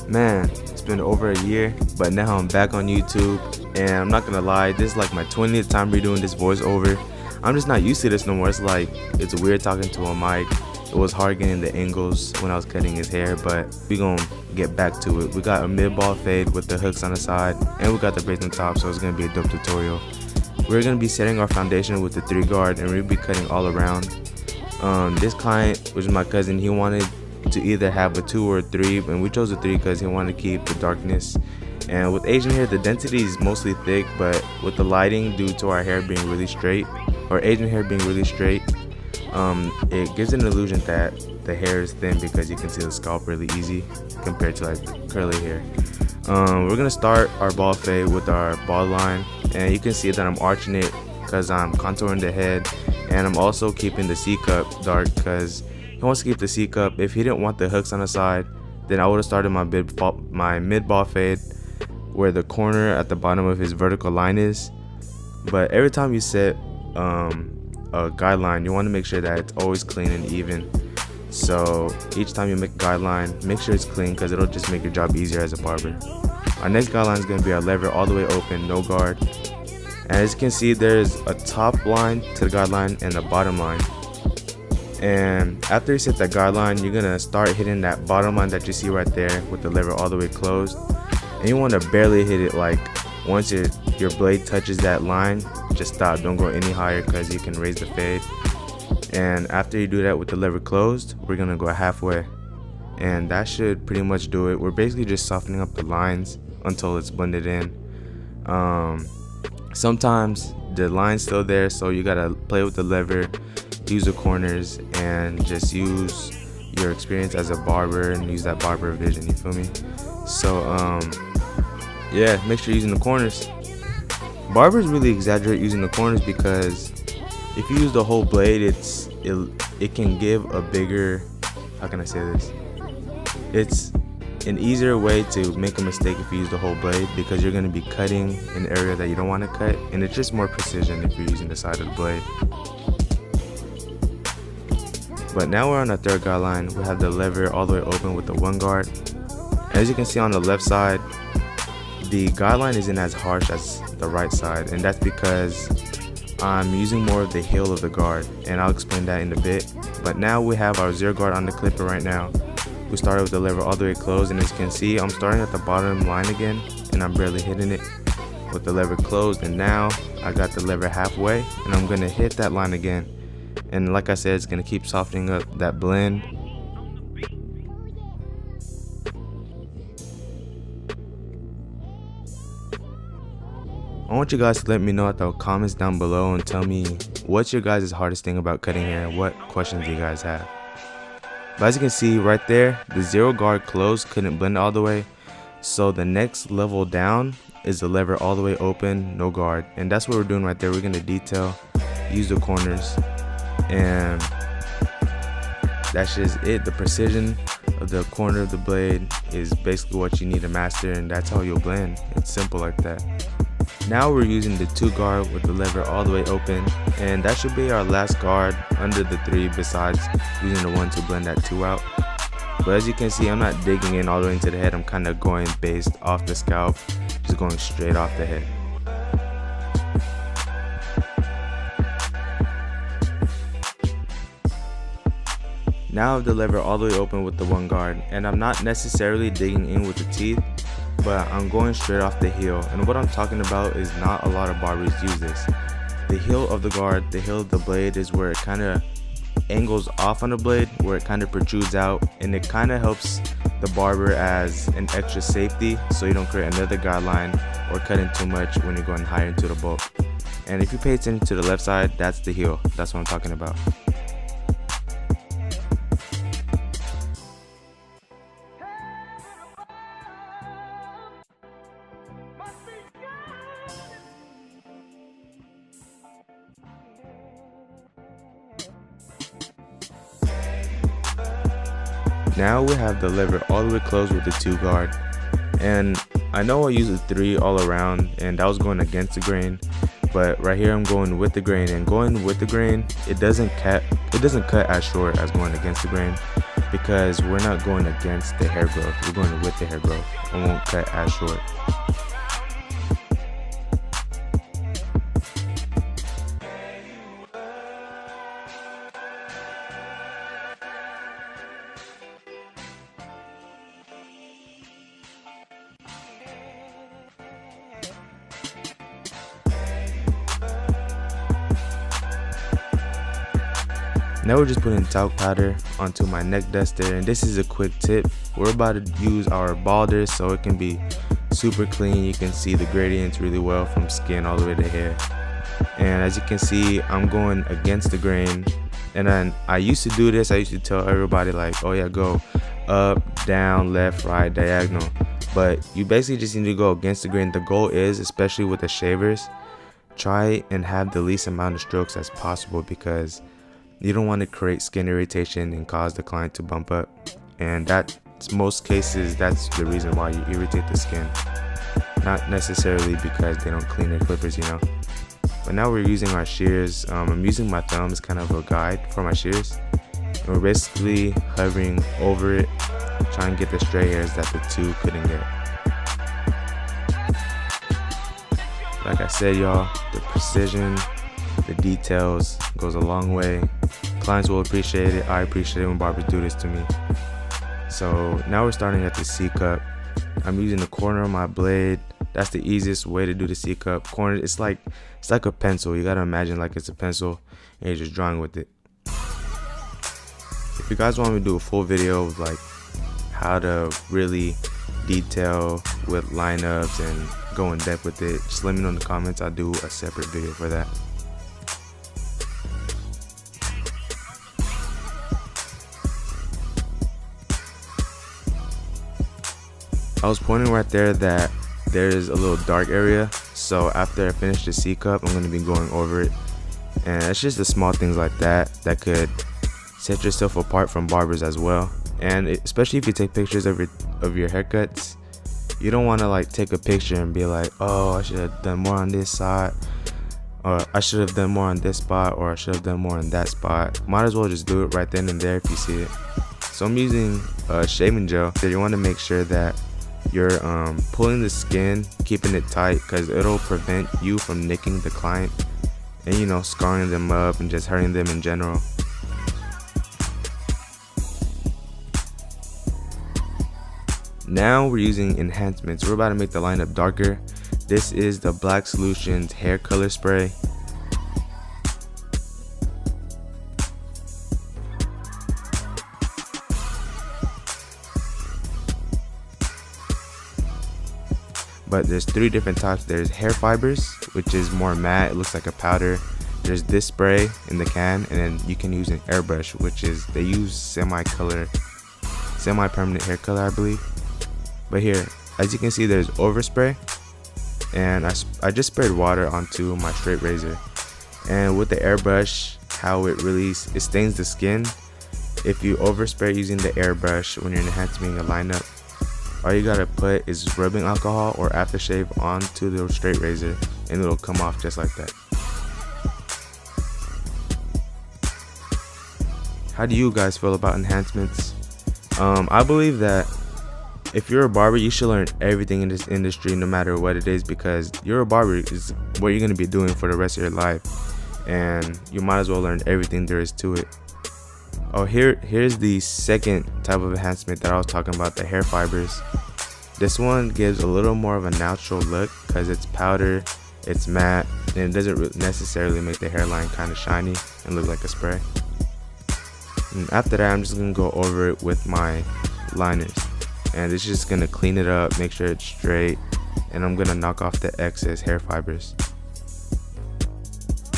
Man, it's been over a year, but now I'm back on YouTube, and I'm not gonna lie, this is like my 20th time redoing this voiceover. I'm just not used to this no more. It's weird talking to a mic. It was hard getting the angles when I was cutting his hair, but we gonna get back to it. We got a mid-ball fade with the hooks on the side, and we got the braids on top, so it's gonna be a dope tutorial. We're gonna be setting our foundation with the 3 guard, and we'll be cutting all around. This client, which is my cousin, he wanted to either have a 2 or a 3, and we chose a 3 because he wanted to keep the darkness. And with Asian hair, the density is mostly thick, but with the lighting due to our hair being really straight, or Asian hair being really straight, it gives an illusion that the hair is thin because you can see the scalp really easy compared to like curly hair. We're gonna start our ball fade with our ball line, and you can see that I'm arching it because I'm contouring the head, and I'm also keeping the C cup dark because he wants to keep the C cup. If he didn't want the hooks on the side, then I would have started my mid ball fade where the corner at the bottom of his vertical line is. But every time you set a guideline, you want to make sure that it's always clean and even. So each time you make a guideline, make sure it's clean because it'll just make your job easier as a barber. Our next guideline is going to be our lever all the way open, no guard. And as you can see, there's a top line to the guideline and a bottom line. And after you set that guideline, you're gonna start hitting that bottom line that you see right there with the lever all the way closed. And you want to barely hit it. Like once your blade touches that line, just stop. Don't go any higher because you can raise the fade. And after you do that with the lever closed, we're gonna go halfway, and that should pretty much do it. We're basically just softening up the lines until it's blended in. Sometimes the line's still there, so you gotta play with the lever, use the corners, and just use your experience as a barber and use that barber vision, you feel me? So yeah, make sure you're using the corners. Barbers really exaggerate using the corners because if you use the whole blade, it can give a bigger, how can I say this? It's an easier way to make a mistake if you use the whole blade because you're going to be cutting an area that you don't want to cut, and it's just more precision if you're using the side of the blade. But now we're on the third guideline. We have the lever all the way open with the 1 guard. As you can see on the left side, the guideline isn't as harsh as the right side, and that's because I'm using more of the heel of the guard, and I'll explain that in a bit. But now we have our 0 guard on the clipper right now. We started with the lever all the way closed, and as you can see, I'm starting at the bottom line again, and I'm barely hitting it with the lever closed. And now I got the lever halfway, and I'm gonna hit that line again. And like I said, it's gonna keep softening up that blend. I want you guys to let me know at the comments down below and tell me what's your guys' hardest thing about cutting hair and what questions you guys have. But as you can see right there, the 0 guard closed couldn't blend all the way. So the next level down is the lever all the way open, no guard. And that's what we're doing right there. We're gonna detail, use the corners, and that's just it. The precision of the corner of the blade is basically what you need to master, and that's how you'll blend. It's simple like that. Now we're using the 2 guard with the lever all the way open, and that should be our last guard under the 3 besides using the 1 to blend that 2 out. But as you can see, I'm not digging in all the way into the head. I'm kind of going based off the scalp, just going straight off the head. Now I have the lever all the way open with the 1 guard, and I'm not necessarily digging in with the teeth, but I'm going straight off the heel. And what I'm talking about is not a lot of barbers use this. The heel of the guard, the heel of the blade, is where it kind of angles off on the blade, where it kind of protrudes out, and it kind of helps the barber as an extra safety so you don't create another guideline or cut in too much when you're going higher into the bulk. And if you pay attention to the left side, that's the heel. That's what I'm talking about. Now we have the lever all the way closed with the 2 guard, and I know I used a 3 all around and that was going against the grain, but right here I'm going with the grain, and going with the grain, it doesn't cut as short as going against the grain. because we're not going against the hair growth, we're going with the hair growth. I won't cut as short. Now we're just putting talc powder onto my neck duster, and this is a quick tip. We're about to use our balders so it can be super clean. You can see the gradients really well from skin all the way to hair. And as you can see, I'm going against the grain. And then I used to do this, I used to tell everybody like, oh yeah, go up, down, left, right, diagonal. But you basically just need to go against the grain. The goal is, especially with the shavers, try and have the least amount of strokes as possible, because you don't want to create skin irritation and cause the client to bump up. And that's most cases, that's the reason why you irritate the skin. Not necessarily because they don't clean their clippers, you know. But now we're using our shears. I'm using my thumb as kind of a guide for my shears. And we're basically hovering over it, trying to get the stray hairs that the two couldn't get. Like I said, y'all, the precision, the details goes a long way. Clients will appreciate it. I appreciate it when barbers do this to me. So now we're starting at the C cup. I'm using the corner of my blade. That's the easiest way to do the C cup. Corner, it's like a pencil. You gotta imagine like it's a pencil and you're just drawing with it. If you guys want me to do a full video of like how to really detail with lineups and go in depth with it, just let me know in the comments. I'll do a separate video for that. I was pointing right there that there's a little dark area, so after I finish the C cup, I'm going to be going over it. And it's just the small things like that that could set yourself apart from barbers as well. And especially if you take pictures of your haircuts, you don't want to like take a picture and be like, oh, I should have done more on this side, or I should have done more on this spot, or I should have done more on that spot. Might as well just do it right then and there if you see it. So I'm using shaving gel. So you want to make sure that you're pulling the skin, keeping it tight, because it'll prevent you from nicking the client and, you know, scarring them up and just hurting them in general. Now we're using enhancements. We're about to make the lineup darker. This is the Black Solutions hair color spray. But there's three different types. There's hair fibers, which is more matte, it looks like a powder. There's this spray in the can, and then you can use an airbrush, which is, they use semi-permanent hair color, I believe. But here, as you can see, there's overspray, and I just sprayed water onto my straight razor. And with the airbrush, how it stains the skin. If you overspray using the airbrush when you're enhancing a lineup, all you gotta put is rubbing alcohol or aftershave onto the straight razor, and it'll come off just like that. How do you guys feel about enhancements? I believe that if you're a barber, you should learn everything in this industry, no matter what it is, because you're a barber is what you're gonna be doing for the rest of your life, and you might as well learn everything there is to it. Oh, here's the second type of enhancement that I was talking about, the hair fibers. This one gives a little more of a natural look because it's powder, it's matte, and it doesn't necessarily make the hairline kind of shiny and look like a spray. And after that, I'm just gonna go over it with my liners, and it's just gonna clean it up, make sure it's straight, and I'm gonna knock off the excess hair fibers.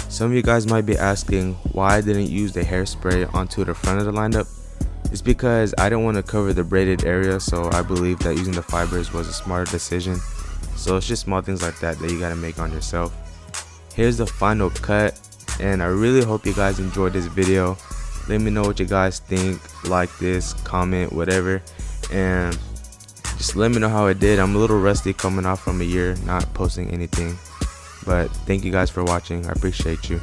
Some of you guys might be asking why I didn't use the hairspray onto the front of the lineup. It's because I didn't want to cover the braided area, so I believe that using the fibers was a smarter decision. So it's just small things like that you gotta make on yourself. Here's the final cut, and I really hope you guys enjoyed this video. Let me know what you guys think, like this, comment, whatever, and just let me know how it did. I'm a little rusty coming off from a year not posting anything. But thank you guys for watching. I appreciate you.